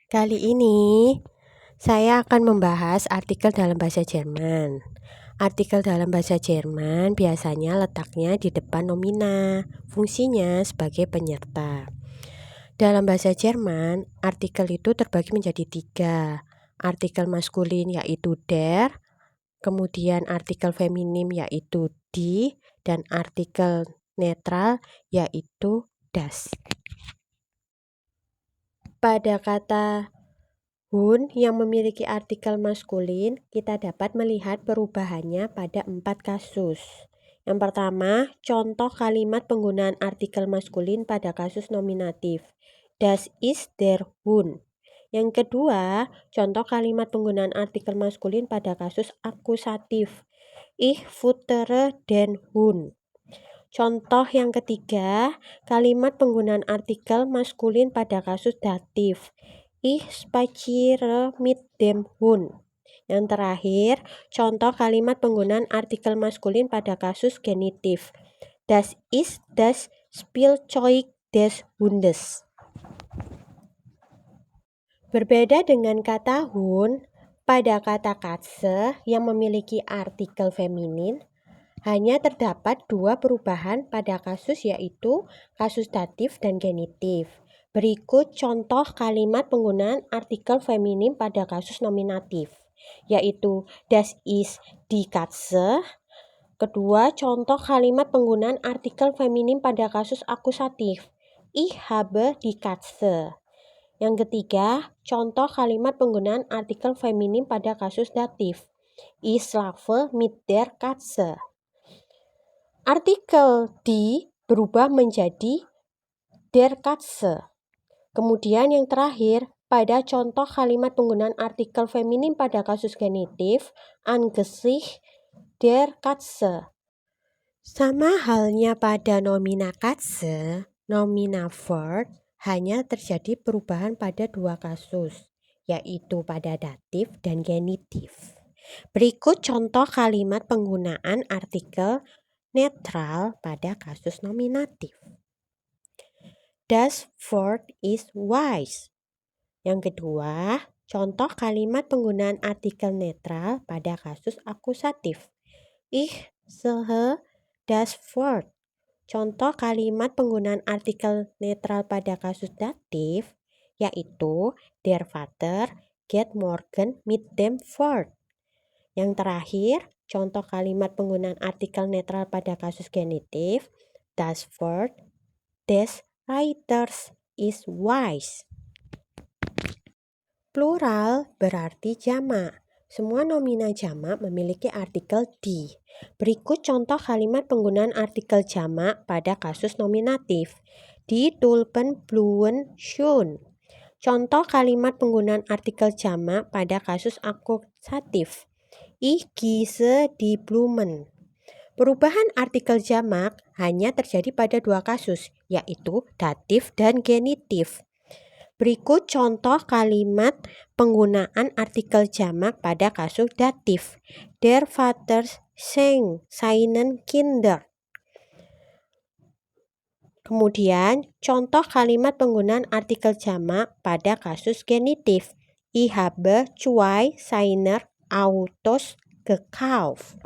Kali ini saya akan membahas artikel dalam bahasa Jerman. Artikel dalam bahasa Jerman biasanya letaknya di depan nomina, fungsinya sebagai penyerta. Dalam bahasa Jerman, artikel itu terbagi menjadi 3. Artikel maskulin yaitu der, kemudian artikel feminim yaitu die, dan artikel netral yaitu das. Pada kata Hun yang memiliki artikel maskulin, kita dapat melihat perubahannya pada 4 kasus. Yang pertama, contoh kalimat penggunaan artikel maskulin pada kasus nominatif. Das ist der Hund. Yang kedua, contoh kalimat penggunaan artikel maskulin pada kasus akusatif. Ich futtere den Hund. Contoh yang ketiga, kalimat penggunaan artikel maskulin pada kasus datif. Ich spaziere mit dem Hund. Yang terakhir, contoh kalimat penggunaan artikel maskulin pada kasus genitif. Das ist das Spielzeug des Hundes. Berbeda dengan kata Hund, pada kata Katze yang memiliki artikel feminin, hanya terdapat 2 perubahan pada kasus yaitu kasus datif dan genitif. Berikut contoh kalimat penggunaan artikel feminim pada kasus nominatif, yaitu das ist die Katze. Kedua, contoh kalimat penggunaan artikel feminim pada kasus akusatif, ich habe die Katze. Yang ketiga, contoh kalimat penggunaan artikel feminim pada kasus datif, ich schlafe mit der Katze. Artikel die berubah menjadi der Katze. Kemudian yang terakhir, pada contoh kalimat penggunaan artikel feminim pada kasus genitif, angesichts der Katze. Sama halnya pada nomina Katze, nomina Wort hanya terjadi perubahan pada 2 kasus, yaitu pada datif dan genitif. Berikut contoh kalimat penggunaan artikel netral pada kasus nominatif. Das Wort ist weiß. Yang kedua, contoh kalimat penggunaan artikel netral pada kasus akusatif. Ich sehe das Wort. Contoh kalimat penggunaan artikel netral pada kasus datif yaitu der Vater geht morgen mit dem Wort. Yang terakhir, contoh kalimat penggunaan artikel netral pada kasus genitif, das Wort des Reiters ist weiß. Plural berarti jamak. Semua nomina jamak memiliki artikel die. Berikut contoh kalimat penggunaan artikel jamak pada kasus nominatif. Die Tulpen blühen schon. Contoh kalimat penggunaan artikel jamak pada kasus akusatif. Ich gieße die Blumen. Perubahan artikel jamak hanya terjadi pada 2 kasus, yaitu datif dan genitif. Berikut contoh kalimat penggunaan artikel jamak pada kasus datif. Der Vater schenkt seinen Kindern. Kemudian, contoh kalimat penggunaan artikel jamak pada kasus genitif. Ich habe 2 seiner Autos gekauft.